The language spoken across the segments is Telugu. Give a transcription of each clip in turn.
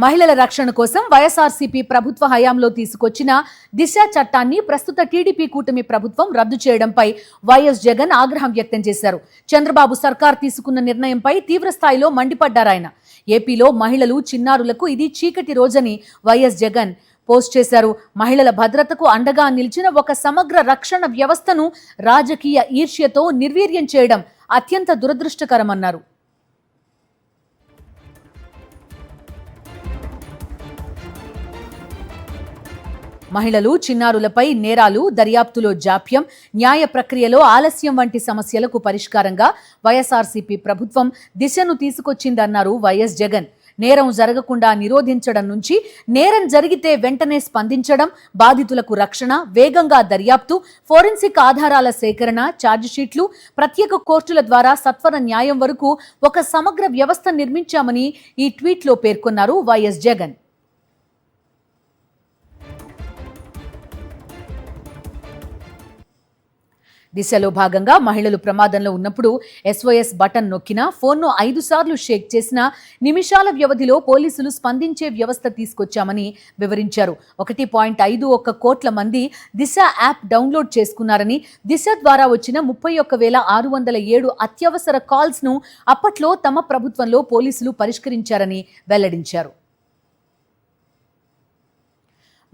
మహిళల రక్షణ కోసం వైఎస్ఆర్సీపీ ప్రభుత్వ హయాంలో తీసుకొచ్చిన దిశ చట్టాన్ని ప్రస్తుత టీడీపీ కూటమి ప్రభుత్వం రద్దు చేయడంపై వైఎస్ జగన్ ఆగ్రహం వ్యక్తం చేశారు. చంద్రబాబు సర్కార్ తీసుకున్న నిర్ణయంపై తీవ్రస్థాయిలో మండిపడ్డారాయన. ఏపీలో మహిళలు, చిన్నారులకు ఇది చీకటి రోజని వైఎస్ జగన్ పోస్ట్ చేశారు. మహిళల భద్రతకు అండగా నిలిచిన ఒక సమగ్ర రక్షణ వ్యవస్థను రాజకీయ ఈర్ష్యతో నిర్వీర్యం చేయడం అత్యంత దురదృష్టకరమన్నారు. మహిళలు, చిన్నారులపై నేరాలు, దర్యాప్తులో జాప్యం, న్యాయ ప్రక్రియలో ఆలస్యం వంటి సమస్యలకు పరిష్కారంగా వైఎస్ఆర్సీపీ ప్రభుత్వం దిశను తీసుకొచ్చిందన్నారు వైఎస్ జగన్. నేరం జరగకుండా నిరోధించడం నుంచి నేరం జరిగితే వెంటనే స్పందించడం, బాధితులకు రక్షణ, వేగంగా దర్యాప్తు, ఫోరెన్సిక్ ఆధారాల సేకరణ, ఛార్జిషీట్లు, ప్రత్యేక కోర్టుల ద్వారా సత్వర న్యాయం వరకు ఒక సమగ్ర వ్యవస్థ నిర్మించామని ఈ ట్వీట్లో పేర్కొన్నారు వైఎస్ జగన్. దిశలో భాగంగా మహిళలు ప్రమాదంలో ఉన్నప్పుడు SOS బటన్ నొక్కినా, ఫోన్ను 5 సార్లు షేక్ చేసినా నిమిషాల వ్యవధిలో పోలీసులు స్పందించే వ్యవస్థ తీసుకొచ్చామని వివరించారు. 1.51 కోట్ల మంది దిశ యాప్ డౌన్లోడ్ చేసుకున్నారని, దిశ ద్వారా వచ్చిన 31,607 అత్యవసర కాల్స్ను అప్పట్లో తమ ప్రభుత్వంలో పోలీసులు పరిష్కరించారని వెల్లడించారు.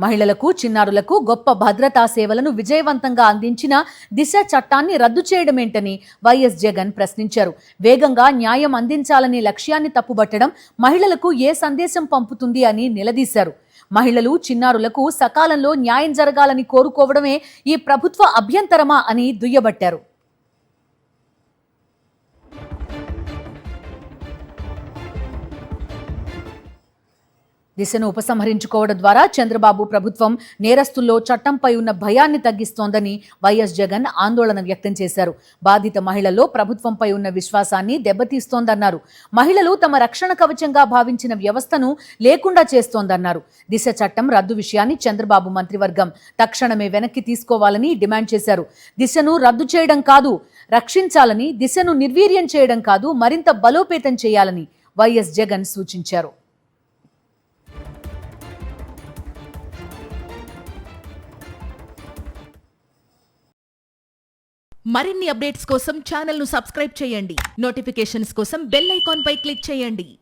మహిళలకు, చిన్నారులకు గొప్ప భద్రతా సేవలను విజయవంతంగా అందించిన దిశ చట్టాన్ని రద్దు చేయడమేంటని వైఎస్ జగన్ ప్రశ్నించారు. వేగంగా న్యాయం అందించాలనే లక్ష్యాన్ని తప్పుబట్టడం మహిళలకు ఏ సందేశం పంపుతుంది అని నిలదీశారు. మహిళలు, చిన్నారులకు సకాలంలో న్యాయం జరగాలని కోరుకోవడమే ఈ ప్రభుత్వ అభ్యంతరమా అని దుయ్యబట్టారు. దిశను ఉపసంహరించుకోవడం ద్వారా చంద్రబాబు ప్రభుత్వం నేరస్తుల్లో చట్టంపై ఉన్న భయాన్ని తగ్గిస్తోందని వైఎస్ జగన్ ఆందోళన వ్యక్తం చేశారు. బాధిత మహిళల్లో ప్రభుత్వంపై ఉన్న విశ్వాసాన్ని దెబ్బతీస్తోందన్నారు. మహిళలు తమ రక్షణ కవచంగా భావించిన వ్యవస్థను లేకుండా చేస్తోందన్నారు. దిశ చట్టం రద్దు విషయాన్ని చంద్రబాబు మంత్రివర్గం తక్షణమే వెనక్కి తీసుకోవాలని డిమాండ్ చేశారు. దిశను రద్దు చేయడం కాదు, రక్షించాలని, దిశను నిర్వీర్యం చేయడం కాదు, మరింత బలోపేతం చేయాలని వైఎస్ జగన్ సూచించారు. మరిన్ని అప్డేట్స్ కోసం ఛానల్ ను సబ్స్క్రైబ్ చేయండి. నోటిఫికేషన్స్ కోసం బెల్ ఐకాన్ పై క్లిక్ చేయండి.